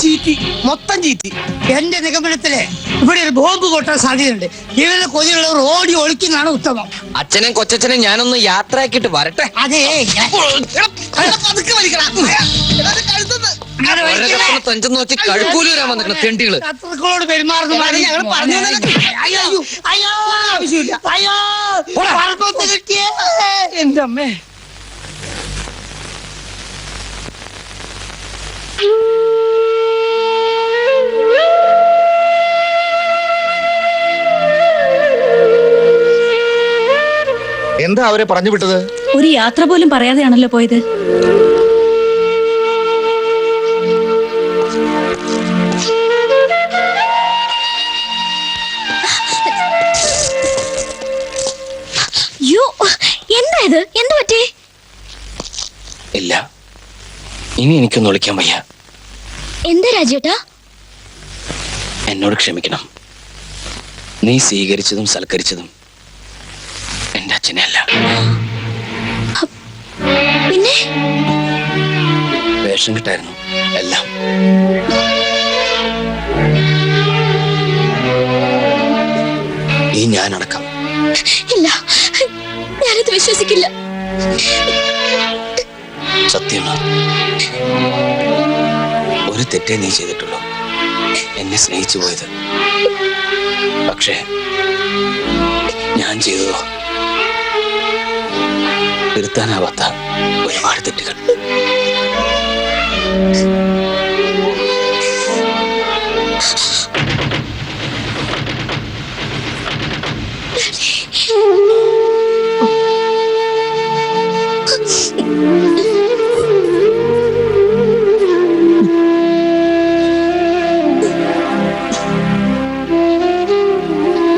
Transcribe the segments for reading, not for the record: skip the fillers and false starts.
ചീറ്റി, മൊത്തം ചീറ്റി. എന്റെ നിഗമനത്തില് ഇവിടെ ഒരു ബോംബ് പൊട്ടാൻ സാധ്യതയുണ്ട്. ഇവരുടെ കൊതിയുള്ളവർ ഓടി ഒളിക്കുന്നതാണ് ഉത്തമം. അച്ഛനും കൊച്ചച്ഛനും ഞാനൊന്ന് യാത്രയാക്കിയിട്ട് വരട്ടെ. അതെ, തഞ്ചെന്ന് വെച്ച് കഴുക്കൂലി വരാൻ വന്നിട്ടുണ്ട് തെണ്ടികള്. ശത്രുക്കളോട് പെരുമാറുന്ന ആവശ്യമില്ല. എന്റെ അമ്മേ, എന്താ അവരെ പറഞ്ഞു വിട്ടത്? ഒരു യാത്ര പോലും പറയാതെയാണല്ലോ പോയത്. എന്താ ഇത്? എന്ത് പറ്റി? ഇല്ല, ഇനി എനിക്കൊന്ന് വിളിക്കാൻ വയ്യ. എന്താ രാജേട്ടാ? എന്നോട് ക്ഷമിക്കണം. നീ സ്വീകരിച്ചതും സൽക്കരിച്ചതും എന്റെ അച്ഛനെ അല്ല, പിന്നെ വേഷം കിട്ടായിരുന്നു എല്ലാം. ഈ ഞാനടക്കം. ഇല്ല, ഞാനത് വിശ്വസിക്കില്ല. സത്യമാണ്. ഒരു തെറ്റേ നീ ചെയ്തിട്ടുള്ളൂ, എന്നെ സ്നേഹിച്ചു പോയത്. പക്ഷേ ഞാൻ ചെയ്തതോ തിരുത്താനാവാത്ത ഒരുപാട് തെറ്റുകൾ.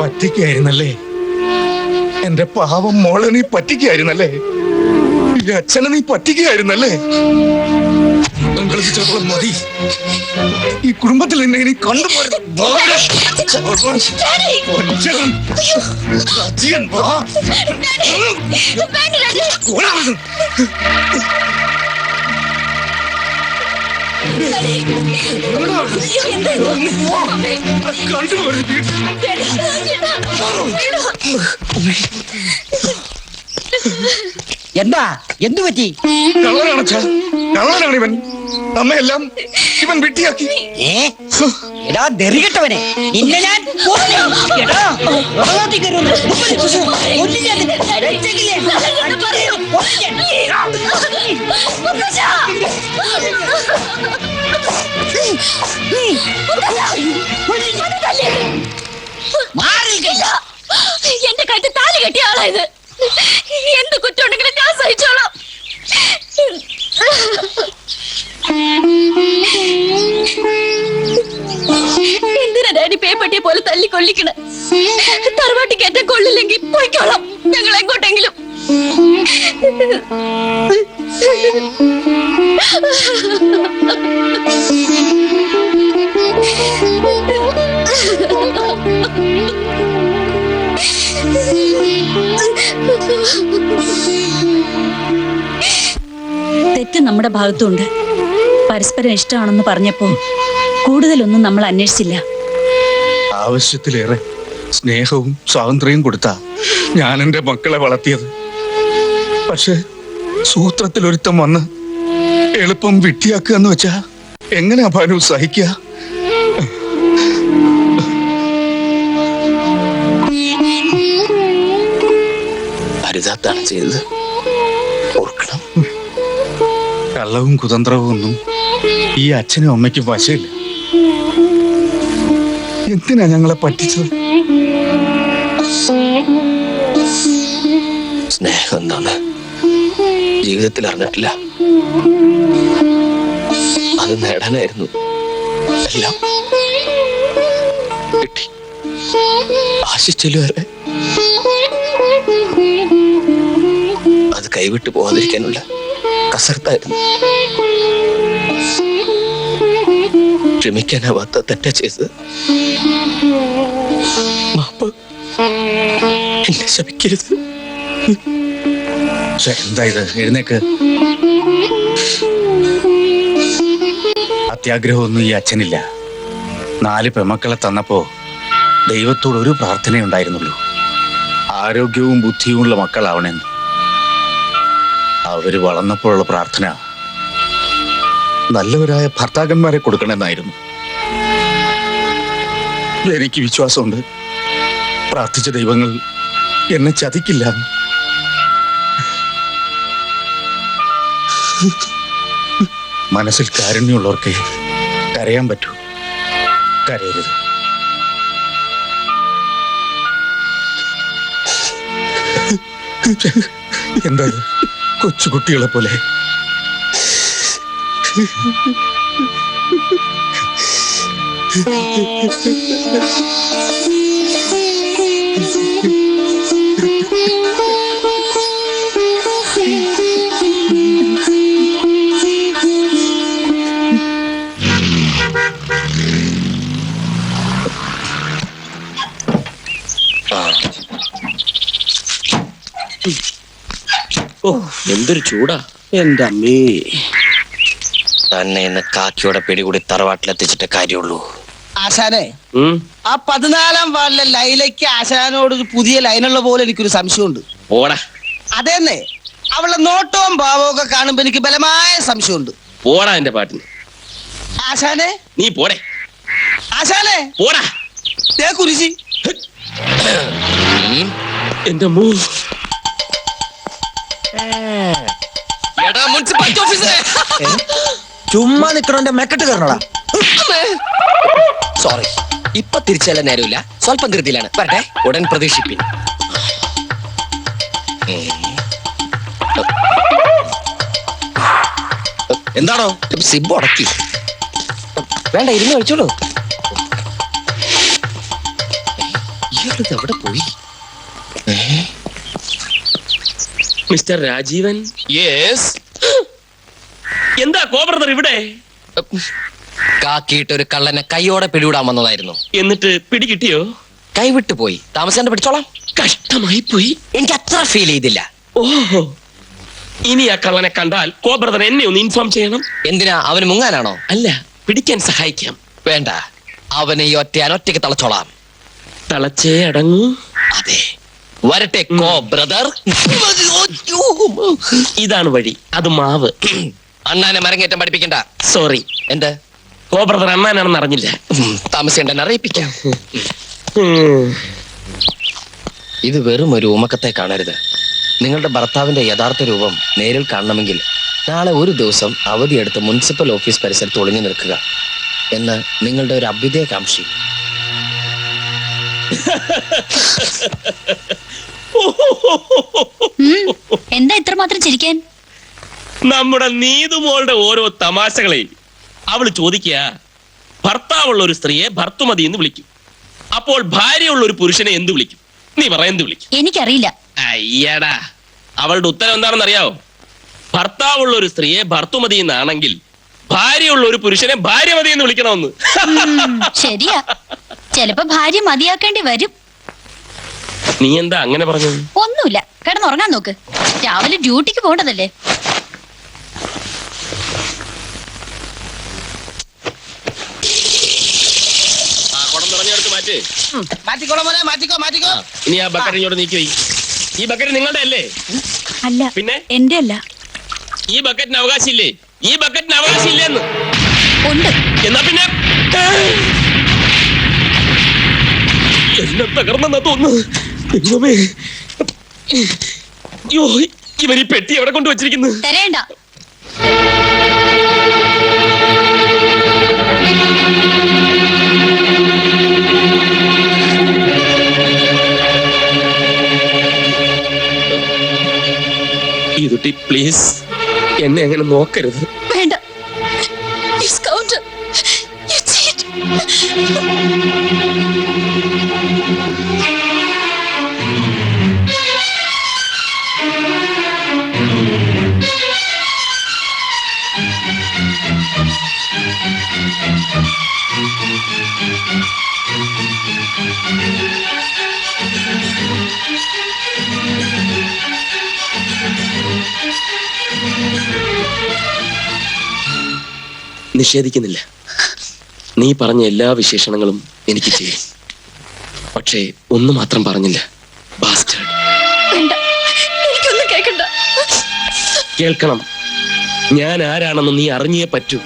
പറ്റിക്കായിരുന്നല്ലേ എന്റെ പാവം മോളെ, നീ പറ്റിക്കായിരുന്നല്ലേ? അച്ഛനെ നീ പറ്റിക്കായിരുന്നല്ലേ? മതി, ഈ കുടുംബത്തിൽ എന്നെ ഇനി കണ്ടുപോയത്. എന്താ? എന്തു പറ്റി? കള്ളനാണ് ഇവൻ. നമ്മയെല്ലാം ഇവൻ വെട്ടിയാക്കി. എടാ ധരികെട്ടവനെ, നിന്നെ ഞാൻ എന്റെ കഴുത്തിൽ താലി കെട്ടിയ ആളായത്. എന്ത് കുറ്റമുണ്ടെങ്കിലും ഞാൻ സഹിച്ചോളാം. എന്തിനാ ഡാഡി പേപ്പട്ടിയെ പോലെ തല്ലിക്കൊള്ളിക്കണ? തറവാട്ടി കയറ്റാൻ കൊള്ളില്ലെങ്കിൽ പോയിക്കോളാം, ഞങ്ങൾ എങ്ങോട്ടെങ്കിലും. തെറ്റ് നമ്മുടെ ഭാഗത്തുണ്ട്. പരസ്പരം ഇഷ്ടമാണെന്ന് പറഞ്ഞപ്പോ കൂടുതലൊന്നും നമ്മൾ അന്വേഷിച്ചില്ല. ആവശ്യത്തിലേറെ സ്നേഹവും സ്വാതന്ത്ര്യവും കൊടുത്താ ഞാൻ എന്റെ മക്കളെ വളർത്തിയത്. പക്ഷെ സൂത്രത്തിൽ ഒരുത്തം വന്ന് എളുപ്പം വിട്ടിയാക്കുക എന്ന് വെച്ചാ എങ്ങനെയാ ഭാനു സഹിക്കുക? അരുതാത്താണ് ചെയ്തത്, ഓർക്കണം. കള്ളവും കുതന്ത്രവും ഒന്നും ഈ അച്ഛനും അമ്മയ്ക്കും വശമില്ല. എന്തിനാ ഞങ്ങളെ പറ്റിച്ചത്? സ്നേഹം എന്താന്ന് ജീവിതത്തിൽ അറിഞ്ഞിട്ടില്ല. അത് നേടാനായിരുന്നു എല്ലാം. കിട്ടി, ആശിച്ചല്ലോ വരെ. അത് കൈവിട്ടു പോകാതിരിക്കാനുള്ള കസർത്തായിരുന്നു. ക്ഷമിക്കാനാവാത്ത തെറ്റാ ചെയ്തത്. മാപ്പ്, എന്നെ ശപിക്കരുത്. എന്താ ഇത്? എഴുന്നേക്ക്. അത്യാഗ്രഹമൊന്നും ഈ അച്ഛനില്ല. 4 പെമക്കളെ തന്നപ്പോ ദൈവത്തോട് ഒരു പ്രാർത്ഥനയുണ്ടായിരുന്നുള്ളൂ, ആരോഗ്യവും ബുദ്ധിയുമുള്ള മക്കളാവണമെന്ന്. അവര് വളർന്നപ്പോഴുള്ള പ്രാർത്ഥന നല്ലവരായ ഭർത്താക്കന്മാരെ കൊടുക്കണമെന്നായിരുന്നു. എനിക്ക് വിശ്വാസമുണ്ട്, പ്രാർത്ഥിച്ച ദൈവങ്ങൾ എന്നെ ചതിക്കില്ല. മനസ്സിൽ കാരുണ്യമുള്ളവർക്ക് കരയാൻ പറ്റൂ, കരയരുത്. എന്താ കൊച്ചുകുട്ടികളെ പോലെ? ഓ, എന്തൊരു ചൂടാ എന്റെ അമ്മേ. തന്നെ ഇന്ന് കാക്കിയോടെ പിടികൂടി തറവാട്ടിലെത്തിച്ചിട്ടേ കാര്യമുള്ളൂ. ആശാനെ, ആ 14-ാം വാർഡിലെ ലൈലയ്ക്ക് ആശാനോട് ഒരു പുതിയ ലൈനുള്ള പോലെ എനിക്കൊരു സംശയമുണ്ട്. പോടാ. അതെന്നെ, അവളുടെ നോട്ടവും ഭാവവും ഒക്കെ കാണുമ്പോ എനിക്ക് ബലമായ സംശയമുണ്ട്. പോടാ എന്റെ പാട്ടിന്. ആശാനെ, നീ പോടെ. ആശാനെ, പോടാ. ദേ കുരിശി. എന്റെ മൂ. എടാ മുനിസിപ്പാലിറ്റി ഓഫീസറെ, ചുമ്മാ നിക്കണോന്റെ മെക്കെട്ട് കയറണടാ. സോറി, ഇപ്പൊ തിരിച്ചല്ല നേരമില്ല, സ്വല്പം ധൃതിയിലാണ്. വരട്ടെ, ഉടൻ പ്രതീക്ഷിപ്പിൻ. എന്താണോ സിബ് ഉടക്കി? വേണ്ട, ഇരുന്ന് കഴിച്ചോളൂ. ഇയാളിത് എവിടെ പോയി? മിസ്റ്റർ രാജീവൻ. യെസ്. എന്താ കോബ്രദർ ഇവിടെ? കാക്കിയിട്ട് ഒരു കള്ളനെ കൈയോടെ പിടികൂടാൻ വന്നതായിരുന്നു. എന്നിട്ട് പിടികിട്ടിയോ? കൈവിട്ടു പോയി. താമസിയാണ്ട് പിടിച്ചോളാം. കഷ്ടമായി പോയി. എനിക്ക് അത്ര ഫീൽ ചെയ്തില്ല. ഓഹോ, ഇനി ആ കള്ളനെ കണ്ടാൽ കോബ്രദർ എന്നെ ഒന്ന് ഇൻഫോം ചെയ്യണം. എന്തിനാ? അവന് മുങ്ങാനാണോ? അല്ല, പിടിക്കാൻ സഹായിക്കാം. വേണ്ട, അവനെ ഈ ഒറ്റയ്ക്ക് തളച്ചോളാം. തളച്ചേ അടങ്ങൂ. അതെ, വരട്ടെ കോ ബ്രദർ. ഇതാണ് വഴി, അത് മാവ്. അണ്ണാനെ മരങ്ങേറ്റം പഠിപ്പിക്കണ്ട. സോറി. എന്ത്? കോബ്രദർ അണ്ണാനാണെന്ന് അറിഞ്ഞില്ല. താമസിയണ്ടെന്നെ അറിയിപ്പിക്കാം. ഇത് വെറും ഒരു ഉമക്കത്തെ കാണരുത്. നിങ്ങളുടെ ഭർത്താവിന്റെ യഥാർത്ഥ രൂപം നേരിൽ കാണണമെങ്കിൽ നാളെ ഒരു ദിവസം അവധിയെടുത്ത് മുനിസിപ്പൽ ഓഫീസ് പരിസരത്ത് ഒളിഞ്ഞു നിൽക്കുക എന്ന് നിങ്ങളുടെ ഒരു അഭ്യുദയകാംക്ഷി. എന്താ ഇത്രമാത്രം ചിരിക്കാൻ? നമ്മുടെ നീതുമോളുടെ ഓരോ തമാശകളെ അവള് ചോദിക്കുക, ഭർത്താവുള്ള ഒരു സ്ത്രീയെ ഭർത്തുമതി എന്ന് വിളിക്കും, അപ്പോൾ ഭാര്യയുള്ള ഒരു പുരുഷനെ എന്ത് വിളിക്കും? നീ പറ, എന്ത് വിളിക്കും? എനിക്കറിയില്ല. അയ്യടാ, അവളുടെ ഉത്തരം എന്താണെന്ന് അറിയാവോ? ഭർത്താവുള്ള ഒരു സ്ത്രീയെ ഭർത്തുമതി എന്നാണെങ്കിൽ ഭാര്യയുള്ള ഒരു പുരുഷനെ ഭാര്യമതി എന്ന് വിളിക്കണമെന്ന്. ശരിയാ, ചിലപ്പോ ഭാര്യ മതിയാക്കേണ്ടി വരും. നീ എന്താ അങ്ങനെ പറഞ്ഞത്? ഒന്നുമില്ല, കിടന്നുറങ്ങാൻ നോക്ക്. രാവിലെ ഡ്യൂട്ടിക്ക് പോകേണ്ടതല്ലേ. മാറ്റിക്കോളാം മോനെ, മാറ്റിക്കോ മാറ്റിക്കോ. ഇനി ആ ബക്കറ്റ് ഇങ്ങോട്ട് നീക്കി വയ്ക്കും. ഈ ബക്കറ്റ് നിങ്ങളുടെ അല്ലേ? അല്ല, പിന്നെ എന്റെ അല്ല. ഈ ബക്കറ്റിന് അവകാശമില്ലേ? ഈ ബക്കറ്റിന് അവകാശമില്ലെന്ന്. ഉണ്ട്. എന്നാ പിന്നെ എല്ലാം തകർന്നെന്നാ തോന്നുന്നു. ദൈവമേ, അയ്യോ, ഇവൻ ഈ പെട്ടി എവിടെ കൊണ്ട് വെച്ചിരിക്കുന്നു? തരേണ്ട. ഇതുട്ടി പ്ലീസ്, എന്നെ അങ്ങനെ നോക്കരുത്. വേണ്ട. You scoundrel. You cheat. നിഷേധിക്കുന്നില്ല. നീ പറഞ്ഞ എല്ലാ വിശേഷണങ്ങളും എനിക്ക് ചെയ്യും. പക്ഷേ ഒന്ന് മാത്രം പറഞ്ഞില്ല, ബാസ്റ്റേർഡ്. വേണ്ട, എനിക്കൊന്നും കേൾക്കണ്ട. കേൾക്കണം. ഞാൻ ആരാണെന്ന് നീ അറിഞ്ഞേ പറ്റൂ.